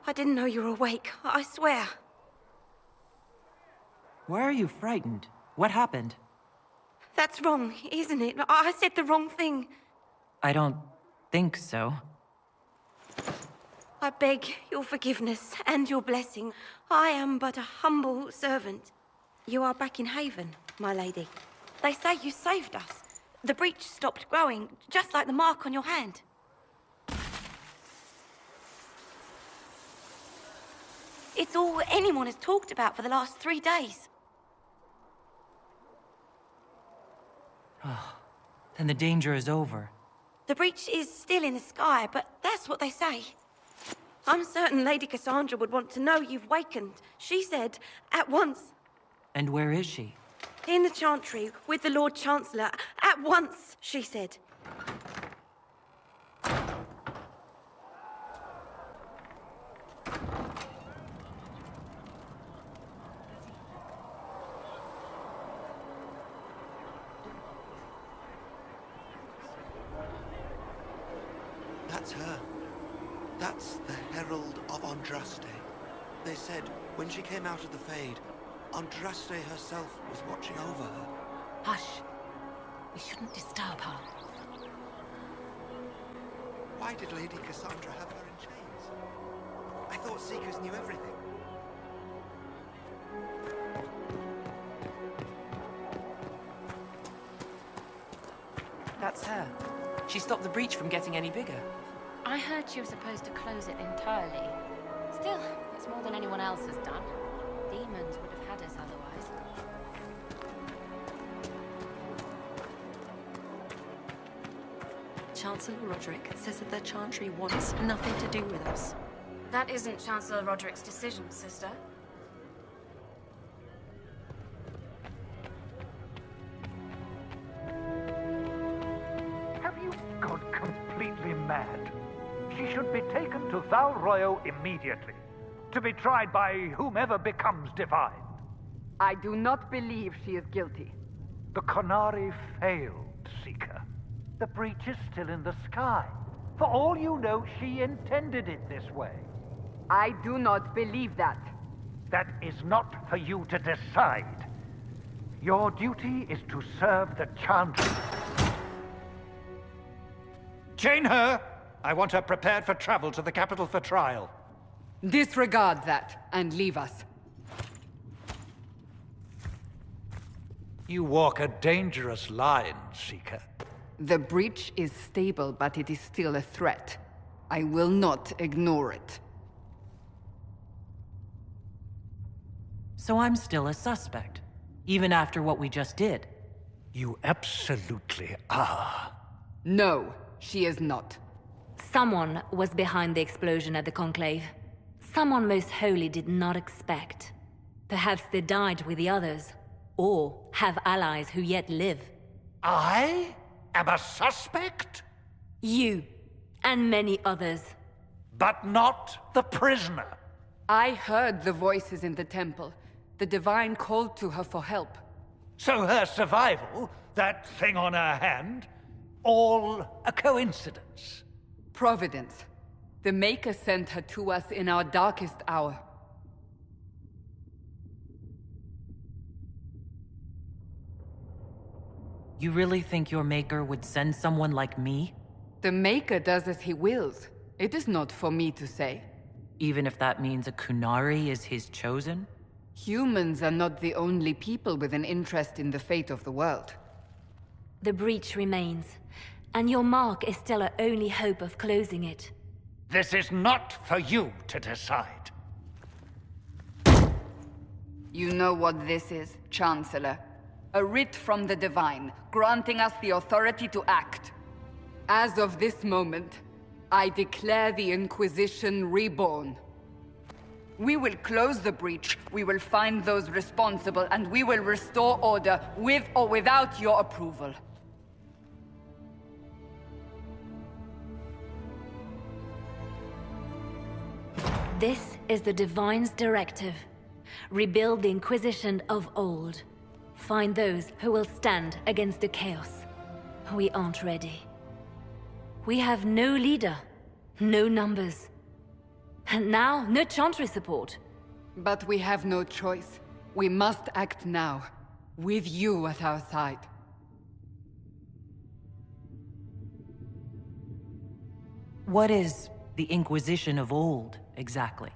I didn't know you were awake, I swear. Why are you frightened? What happened? That's wrong, isn't it? I said the wrong thing. I don't think so. I beg your forgiveness and your blessing. I am but a humble servant. You are back in Haven, my lady. They say you saved us. The breach stopped growing, just like the mark on your hand. It's all anyone has talked about for the last 3 days. Then the danger is over. The breach is still in the sky, but that's what they say. I'm certain Lady Cassandra would want to know you've wakened. She said, at once. And where is she? In the Chantry, with the Lord Chancellor. At once, she said. That's her. That's the Herald of Andraste. They said when she came out of the Fade, Andraste herself was watching over her. Hush. We shouldn't disturb her. Why did Lady Cassandra have her in chains? I thought Seekers knew everything. That's her. She stopped the breach from getting any bigger. I heard she was supposed to close it entirely. Still, it's more than anyone else has done. Demons would have had us otherwise. Chancellor Roderick says that the Chantry wants nothing to do with us. That isn't Chancellor Roderick's decision, sister. Have you gone completely mad? She should be taken to Val Royo immediately, to be tried by whomever becomes divine. I do not believe she is guilty. The Conari failed, Seeker. The breach is still in the sky. For all you know, she intended it this way. I do not believe that. That is not for you to decide. Your duty is to serve the Chantry. Chain her! I want her prepared for travel to the capital for trial. Disregard that and leave us. You walk a dangerous line, Seeker. The breach is stable, but it is still a threat. I will not ignore it. So I'm still a suspect, even after what we just did. You absolutely are. No, she is not. Someone was behind the explosion at the Conclave. Someone most holy did not expect. Perhaps they died with the others, or have allies who yet live. I am a suspect? You, and many others. But not the prisoner. I heard the voices in the temple. The Divine called to her for help. So her survival, that thing on her hand, all a coincidence. Providence. The Maker sent her to us in our darkest hour. You really think your Maker would send someone like me? The Maker does as he wills. It is not for me to say. Even if that means a Kunari is his chosen? Humans are not the only people with an interest in the fate of the world. The breach remains, and your mark is still our only hope of closing it. This is not for you to decide. You know what this is, Chancellor. A writ from the Divine, granting us the authority to act. As of this moment, I declare the Inquisition reborn. We will close the breach, we will find those responsible, and we will restore order with or without your approval. This is the Divine's directive. Rebuild the Inquisition of old. Find those who will stand against the chaos. We aren't ready. We have no leader, no numbers. And now, no Chantry support. But we have no choice. We must act now, with you at our side. What is the Inquisition of old, exactly?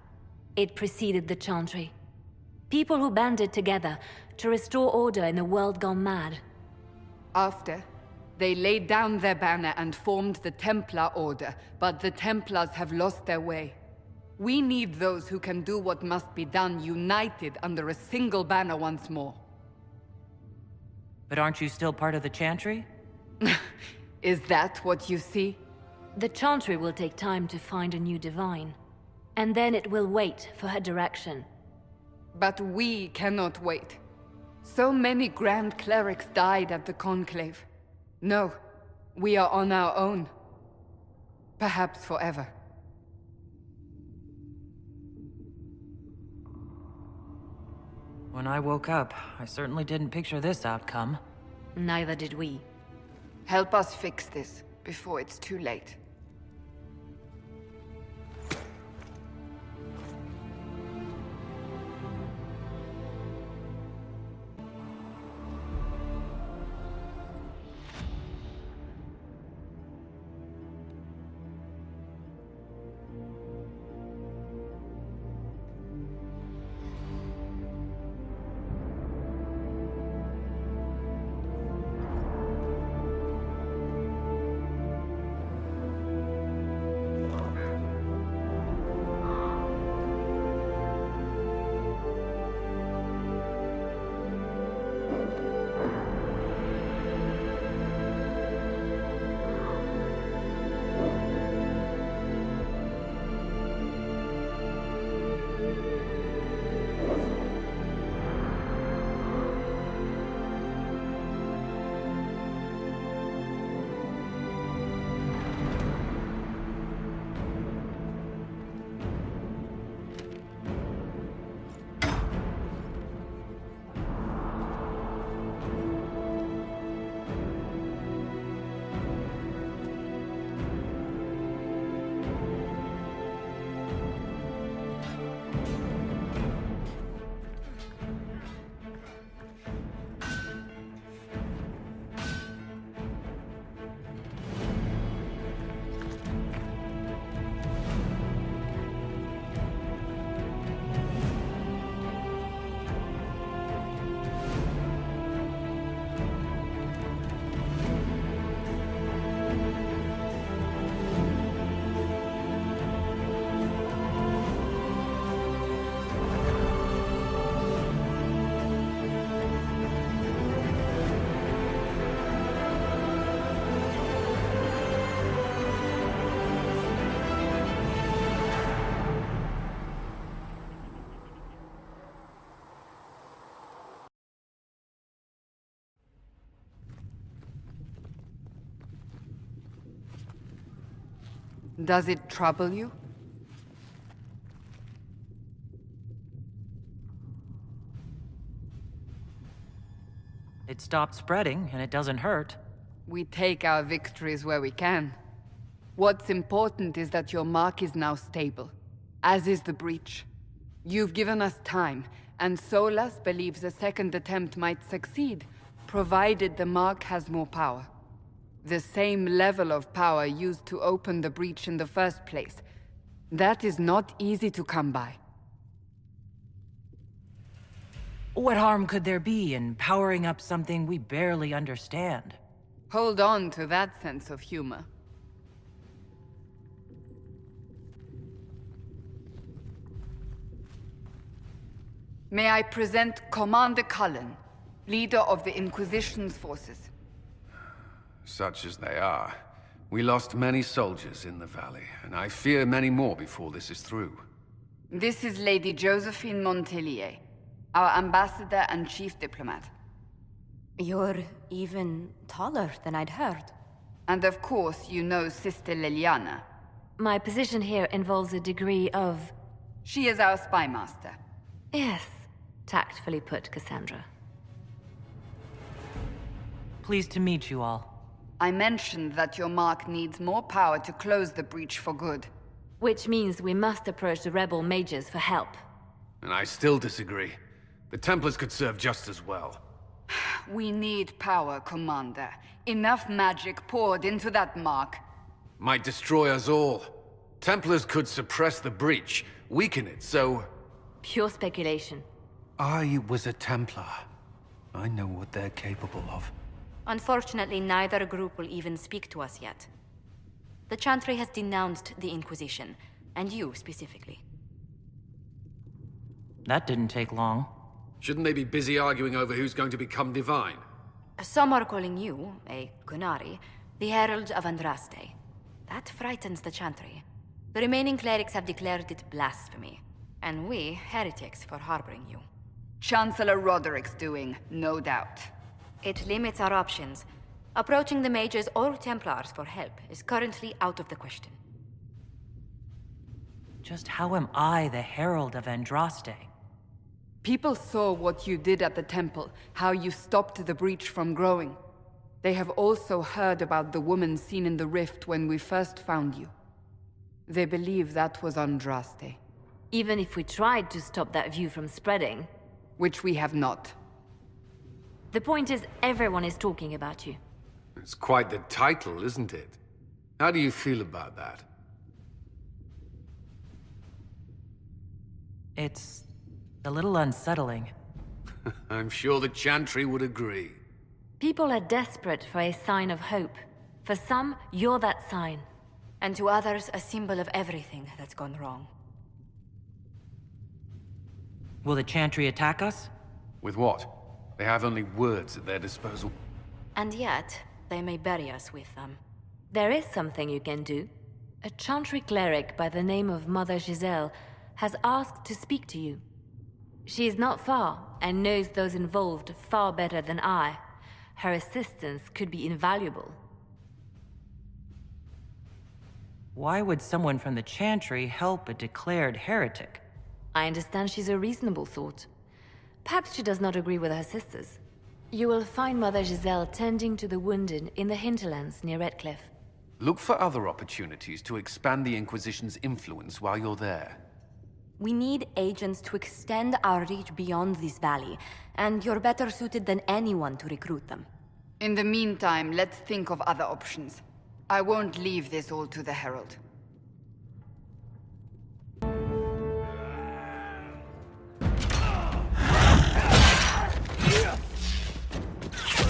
It preceded the Chantry. People who banded together to restore order in a world gone mad. After, they laid down their banner and formed the Templar Order, but the Templars have lost their way. We need those who can do what must be done, united under a single banner once more. But aren't you still part of the Chantry? Is that what you see? The Chantry will take time to find a new divine. And then it will wait for her direction. But we cannot wait. So many Grand Clerics died at the Conclave. No, we are on our own. Perhaps forever. When I woke up, I certainly didn't picture this outcome. Neither did we. Help us fix this, before it's too late. Does it trouble you? It stopped spreading, and it doesn't hurt. We take our victories where we can. What's important is that your mark is now stable, as is the breach. You've given us time, and Solas believes a second attempt might succeed, provided the mark has more power. The same level of power used to open the breach in the first place. That is not easy to come by. What harm could there be in powering up something we barely understand? Hold on to that sense of humor. May I present Commander Cullen, leader of the Inquisition's forces. Such as they are. We lost many soldiers in the valley, and I fear many more before this is through. This is Lady Josephine Montelier, our ambassador and chief diplomat. You're even taller than I'd heard. And of course, you know Sister Liliana. My position here involves a degree of... She is our spy master. Yes, tactfully put, Cassandra. Pleased to meet you all. I mentioned that your mark needs more power to close the breach for good. Which means we must approach the rebel mages for help. And I still disagree. The Templars could serve just as well. We need power, Commander. Enough magic poured into that mark. Might destroy us all. Templars could suppress the breach, weaken it, so... Pure speculation. I was a Templar. I know what they're capable of. Unfortunately, neither group will even speak to us yet. The Chantry has denounced the Inquisition, and you specifically. That didn't take long. Shouldn't they be busy arguing over who's going to become divine? Some are calling you, a Kunari, the Herald of Andraste. That frightens the Chantry. The remaining clerics have declared it blasphemy, and we, heretics, for harboring you. Chancellor Roderick's doing, no doubt. It limits our options. Approaching the mages or Templars for help is currently out of the question. Just how am I the Herald of Andraste? People saw what you did at the temple, how you stopped the breach from growing. They have also heard about the woman seen in the rift when we first found you. They believe that was Andraste. Even if we tried to stop that view from spreading... Which we have not. The point is, everyone is talking about you. It's quite the title, isn't it? How do you feel about that? It's a little unsettling. I'm sure the Chantry would agree. People are desperate for a sign of hope. For some, you're that sign. And to others, a symbol of everything that's gone wrong. Will the Chantry attack us? With what? They have only words at their disposal. And yet, they may bury us with them. There is something you can do. A Chantry cleric by the name of Mother Giselle has asked to speak to you. She is not far, and knows those involved far better than I. Her assistance could be invaluable. Why would someone from the Chantry help a declared heretic? I understand she's a reasonable sort. Perhaps she does not agree with her sisters. You will find Mother Giselle tending to the wounded in the hinterlands near Redcliffe. Look for other opportunities to expand the Inquisition's influence while you're there. We need agents to extend our reach beyond this valley, and you're better suited than anyone to recruit them. In the meantime, let's think of other options. I won't leave this all to the Herald.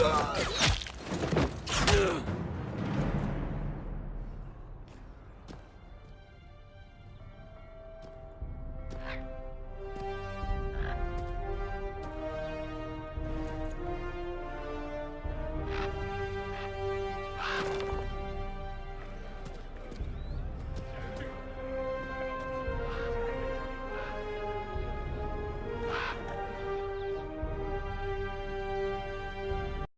Ugh!